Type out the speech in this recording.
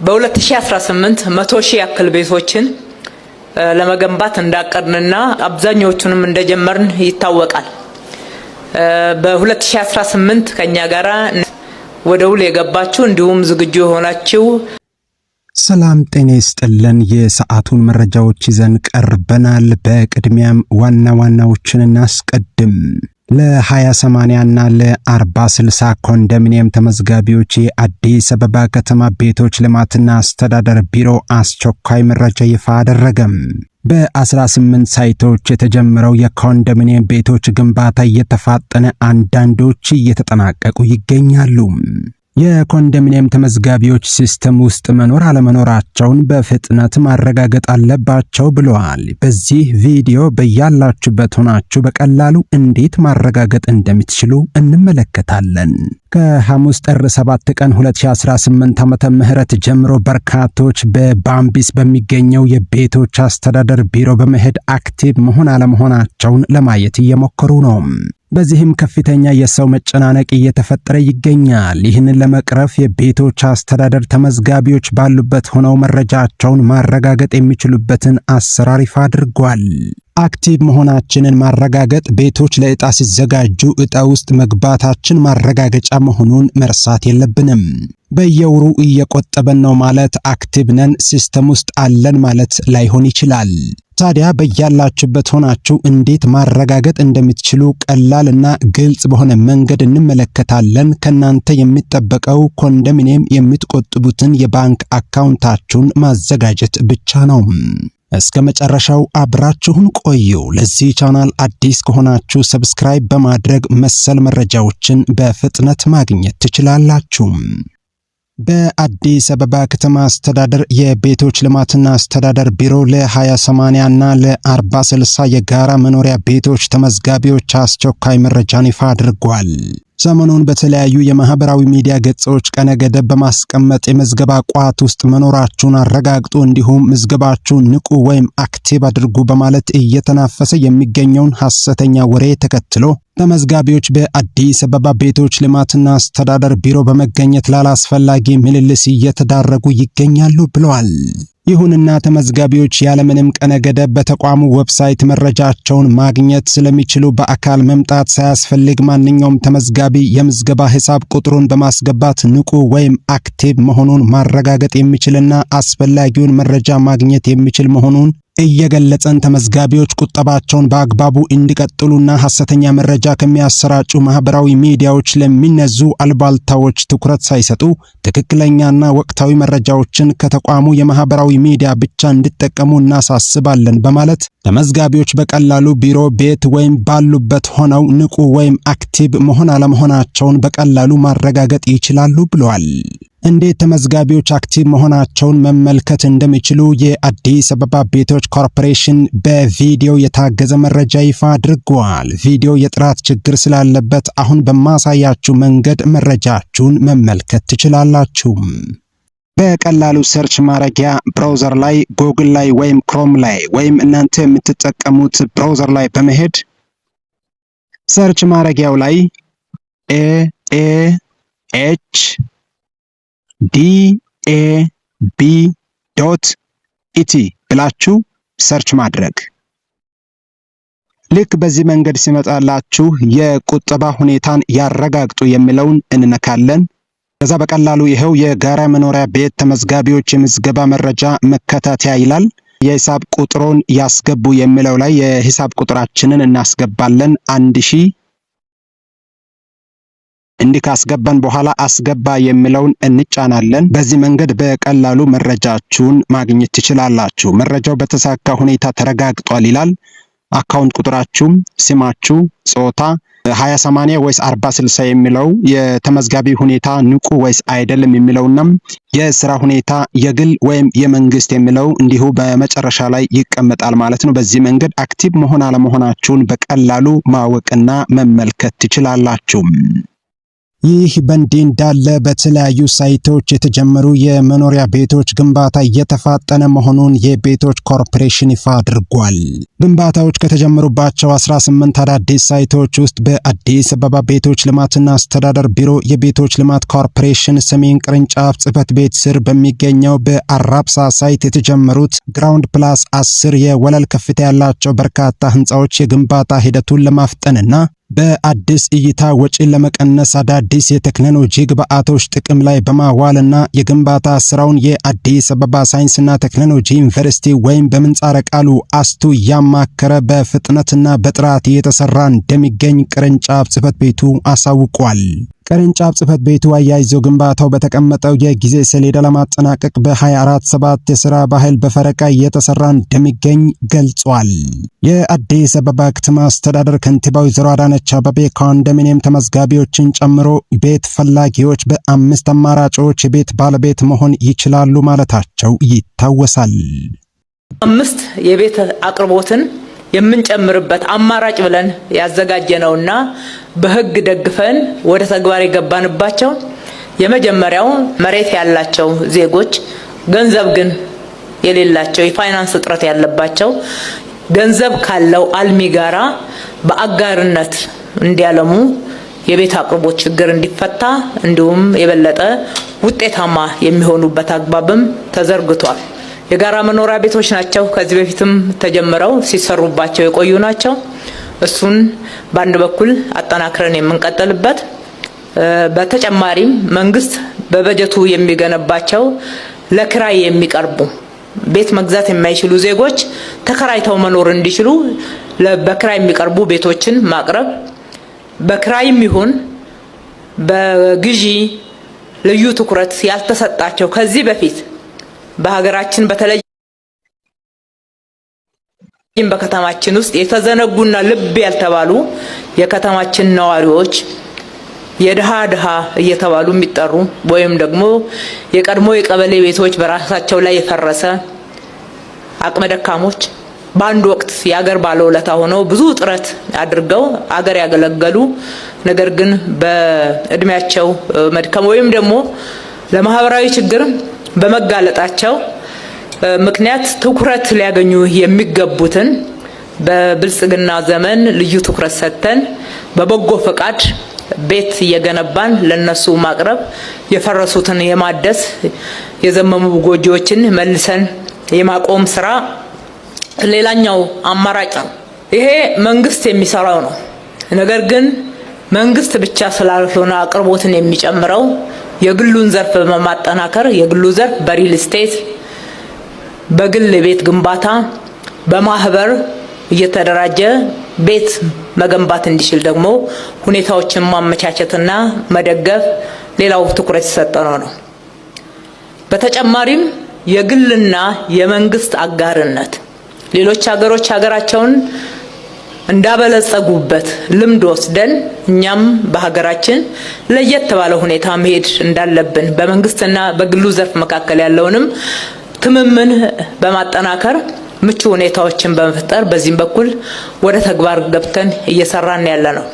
በ2018 100,000 ያክል ቤቶችን ለመገንባት እንዳቀድንና አብዛኞቹንም እንደጀመርን ይታወቃል። በ2018 ከኛ ጋራ ወደ ውል የገባችሁ እንዲሁም ዝግጁ የሆናችሁ ሰላም ጤና ይስጥልን። የሰዓቱን መረጃዎች ይዘን ቀርበናል። በቅድሚያም ዋና ዋናዎችን እናስቀድም። ለ20/80 እና ለ40/60 ኮንዶሚኒየም ተመዝጋቢዎች የአዲስ አበባ ከተማ ቤቶች ልማትና አስተዳደር ቢሮ አስቸኳይ መረጃ ይፋ አደረገም። በ18 ሳይቶች የተጀመረው የኮንዶሚኒየም ቤቶች ግንባታ እየተፋጠነ፣ አንዳንዶች እየተጠናቀቁ ይገኛሉ። የኮንዶሚኒየም ተመዝጋቢዎች ሲስተም ውስጥ መኖር አለመኖራቸውን በፍጥነት ማረጋገጥ አለባቸው ብለዋል። በዚህ ቪዲዮ በያላችሁበት ሆናችሁ በቀላሉ እንዴት ማረጋገጥ እንደምትችሉ እንመለከታለን። ከሐሙስ ጥር 7 ቀን 2018 ዓመተ ምህረት ጀምሮ በርካቶች በባምቢስ በሚገኘው የቤቶች አስተዳደር ቢሮ በመሄድ አክቲቭ መሆን አለመሆናቸውን ለማየት እየሞከሩ ነው። በዚህም ከፍተኛ የሰው መጨናነቅ እየተፈጠረ ይገኛል። ይህንን ለመቅረፍ የቤቶች አስተዳደር ተመዝጋቢዎች ባሉበት ሆነው መረጃቸውን ማረጋገጥ የሚችሉበትን አሰራር ይፋ አድርጓል። አክቲቭ መሆናችንን ማረጋገጥ ቤቶች ለዕጣ ሲዘጋጁ ዕጣ ውስጥ መግባታችን ማረጋገጫ መሆኑን መርሳት የለብንም። በየወሩ እየቆጠበን ነው ማለት አክቲቭ ነን ሲስተም ውስጥ አለን ማለት ላይሆን ይችላል። ታዲያ በያላችሁበት ሆናችሁ እንዴት ማረጋገጥ እንደምትችሉ ቀላልና ግልጽ በሆነ መንገድ እንመለከታለን። ከናንተ የሚጠበቀው ኮንዶሚኒየም የምትቆጥቡትን የባንክ አካውንታችሁን ማዘጋጀት ብቻ ነው። እስከ መጨረሻው አብራችሁን ቆዩ። ለዚህ ቻናል አዲስ ከሆናችሁ ሰብስክራይብ በማድረግ መሰል መረጃዎችን በፍጥነት ማግኘት ትችላላችሁ። በአዲስ አበባ ከተማ አስተዳደር የቤቶች ልማትና አስተዳደር ቢሮ ለ20/80 እና ለ40/60 የጋራ መኖሪያ ቤቶች ተመዝጋቢዎች አስቸኳይ መረጃን ይፋ አድርጓል። ሰሞኑን በተለያዩ የማህበራዊ ሚዲያ ገጾች ቀነ ገደብ በማስቀመጥ የምዝገባ ቋት ውስጥ መኖራችሁን አረጋግጡ፣ እንዲሁም ምዝገባችሁን ንቁ ወይም አክቲቭ አድርጉ በማለት እየተናፈሰ የሚገኘውን ሐሰተኛ ወሬ ተከትሎ ተመዝጋቢዎች በአዲስ አበባ ቤቶች ልማትና አስተዳደር ቢሮ በመገኘት ላላስፈላጊ ምልልስ እየተዳረጉ ይገኛሉ ብለዋል። ይሁንና ተመዝጋቢዎች ያለምንም ቀነ ገደብ በተቋሙ ዌብሳይት መረጃቸውን ማግኘት ስለሚችሉ በአካል መምጣት ሳያስፈልግ ማንኛውም ተመዝጋቢ የምዝገባ ሂሳብ ቁጥሩን በማስገባት ንቁ ወይም አክቲቭ መሆኑን ማረጋገጥ የሚችልና አስፈላጊውን መረጃ ማግኘት የሚችል መሆኑን እየገለጸን ተመዝጋቢዎች ቁጠባቸውን በአግባቡ እንዲቀጥሉና ሐሰተኛ መረጃ ከሚያሰራጩ ማህበራዊ ሚዲያዎች ለሚነዙ አልባልታዎች ትኩረት ሳይሰጡ ትክክለኛና ወቅታዊ መረጃዎችን ከተቋሙ የማህበራዊ ሚዲያ ብቻ እንዲጠቀሙ እናሳስባለን በማለት ተመዝጋቢዎች በቀላሉ ቢሮ ቤት ወይም ባሉበት ሆነው ንቁ ወይም አክቲቭ መሆን አለመሆናቸውን በቀላሉ ማረጋገጥ ይችላሉ ብለዋል። እንዴት ተመዝጋቢዎች አክቲቭ መሆናቸውን መመልከት እንደሚችሉ የአዲስ አበባ ቤቶች ኮርፖሬሽን በቪዲዮ የታገዘ መረጃ ይፋ አድርጓል። ቪዲዮ የጥራት ችግር ስላለበት አሁን በማሳያችሁ መንገድ መረጃችሁን መመልከት ትችላላችሁ። በቀላሉ ሰርች ማድረጊያ ብራውዘር ላይ ጉግል ላይ ወይም ክሮም ላይ ወይም እናንተ የምትጠቀሙት ብራውዘር ላይ በመሄድ ሰርች ማድረጊያው ላይ DAB.ET ብላችሁ ሰርች ማድረግ። ልክ በዚህ መንገድ ሲመጣላችሁ የቁጠባ ሁኔታን ያረጋግጡ የሚለውን እንነካለን። ከዛ በቀላሉ ይሄው የጋራ መኖሪያ ቤት ተመዝጋቢዎች የምዝገባ መረጃ መከታተያ ይላል። የሂሳብ ቁጥሩን ያስገቡ የሚለው ላይ የሂሳብ ቁጥራችንን እናስገባለን 1000 እንዲህ ካስገባን በኋላ አስገባ የሚለውን እንጫናለን። በዚህ መንገድ በቀላሉ መረጃችሁን ማግኘት ትችላላችሁ። መረጃው በተሳካ ሁኔታ ተረጋግጧል ይላል። አካውንት ቁጥራችሁ፣ ስማችሁ፣ ጾታ፣ 20/80 ወይስ 40/60 የሚለው የተመዝጋቢ ሁኔታ ንቁ ወይስ አይደለም የሚለውና የሥራ ሁኔታ የግል ወይም የመንግስት የሚለው እንዲሁ በመጨረሻ ላይ ይቀመጣል ማለት ነው። በዚህ መንገድ አክቲቭ መሆን አለመሆናችሁን በቀላሉ ማወቅና መመልከት ትችላላችሁ። ይህ በእንዲህ እንዳለ በተለያዩ ሳይቶች የተጀመሩ የመኖሪያ ቤቶች ግንባታ እየተፋጠነ መሆኑን የቤቶች ኮርፖሬሽን ይፋ አድርጓል። ግንባታዎች ከተጀመሩባቸው 18 አዳዲስ ሳይቶች ውስጥ በአዲስ አበባ ቤቶች ልማትና አስተዳደር ቢሮ የቤቶች ልማት ኮርፖሬሽን ሰሜን ቅርንጫፍ ጽሕፈት ቤት ስር በሚገኘው በአራብሳ ሳይት የተጀመሩት ግራውንድ ፕላስ 10 የወለል ከፍታ ያላቸው በርካታ ህንፃዎች የግንባታ ሂደቱን ለማፍጠንና በአዲስ እይታ ወጪን ለመቀነስ አዳዲስ የቴክኖሎጂ ግብዓቶች ጥቅም ላይ በማዋልና የግንባታ ስራውን የአዲስ አበባ ሳይንስና ቴክኖሎጂ ዩኒቨርሲቲ ወይም በምህጻረ ቃሉ አስቱ ያማከረ በፍጥነትና በጥራት እየተሰራ እንደሚገኝ ቅርንጫፍ ጽሕፈት ቤቱ አሳውቋል። ቅርንጫፍ ጽሕፈት ቤቱ አያይዞ ግንባታው በተቀመጠው የጊዜ ሰሌዳ ለማጠናቀቅ በ24/7 የሥራ ባህል በፈረቃ እየተሰራ እንደሚገኝ ገልጿል። የአዲስ አበባ ከተማ አስተዳደር ከንቲባ ወይዘሮ አዳነች አቤቤ ኮንዶሚኒየም ተመዝጋቢዎችን ጨምሮ ቤት ፈላጊዎች በ5 አማራጮች የቤት ባለቤት መሆን ይችላሉ ማለታቸው ይታወሳል። 5 የቤት አቅርቦትን የምንጨምርበት አማራጭ ብለን ያዘጋጀነውና በሕግ ደግፈን ወደ ተግባር የገባንባቸው የመጀመሪያው መሬት ያላቸው ዜጎች ገንዘብ ግን የሌላቸው የፋይናንስ እጥረት ያለባቸው ገንዘብ ካለው አልሚ ጋራ በአጋርነት እንዲያለሙ የቤት አቅርቦት ችግር እንዲፈታ እንዲሁም የበለጠ ውጤታማ የሚሆኑበት አግባብም ተዘርግቷል። የጋራ መኖሪያ ቤቶች ናቸው። ከዚህ በፊትም ተጀምረው ሲሰሩባቸው የቆዩ ናቸው። እሱን በአንድ በኩል አጠናክረን የምንቀጥልበት፣ በተጨማሪም መንግስት በበጀቱ የሚገነባቸው ለክራይ የሚቀርቡ ቤት መግዛት የማይችሉ ዜጎች ተከራይተው መኖር እንዲችሉ በክራይ የሚቀርቡ ቤቶችን ማቅረብ፣ በክራይም ይሁን በግዢ ልዩ ትኩረት ያልተሰጣቸው ከዚህ በፊት በሀገራችን በተለይ በከተማችን ውስጥ የተዘነጉና ልብ ያልተባሉ የከተማችን ነዋሪዎች የድሃ እየተባሉ የሚጠሩ ወይም ደግሞ የቀድሞ የቀበሌ ቤቶች በራሳቸው ላይ የፈረሰ አቅመ ደካሞች በአንድ ወቅት የአገር ባለውለታ ሆነው ብዙ ጥረት አድርገው አገር ያገለገሉ ነገር ግን በእድሜያቸው መድከም ወይም ደግሞ ለማህበራዊ ችግር በመጋለጣቸው ምክንያት ትኩረት ሊያገኙ የሚገቡትን በብልጽግና ዘመን ልዩ ትኩረት ሰጥተን በበጎ ፈቃድ ቤት እየገነባን ለነሱ ማቅረብ፣ የፈረሱትን የማደስ የዘመሙ ጎጆዎችን መልሰን የማቆም ስራ ሌላኛው አማራጭ ነው። ይሄ መንግስት የሚሰራው ነው። ነገር ግን መንግስት ብቻ ስላልሆነ አቅርቦትን የሚጨምረው የግሉን ዘርፍ በማጠናከር የግሉ ዘርፍ በሪል ስቴት በግል ቤት ግንባታ በማህበር እየተደራጀ ቤት መገንባት እንዲችል ደግሞ ሁኔታዎችን ማመቻቸትና መደገፍ ሌላው ትኩረት የተሰጠው ነው። በተጨማሪም የግልና የመንግስት አጋርነት ሌሎች ሀገሮች ሀገራቸውን እንዳበለጸጉበት ልምድ ወስደን እኛም በሀገራችን ለየት ባለ ሁኔታ መሄድ እንዳለብን በመንግስትና በግሉ ዘርፍ መካከል ያለውንም ትምምን በማጠናከር ምቹ ሁኔታዎችን በመፍጠር በዚህም በኩል ወደ ተግባር ገብተን እየሰራን ያለ ነው።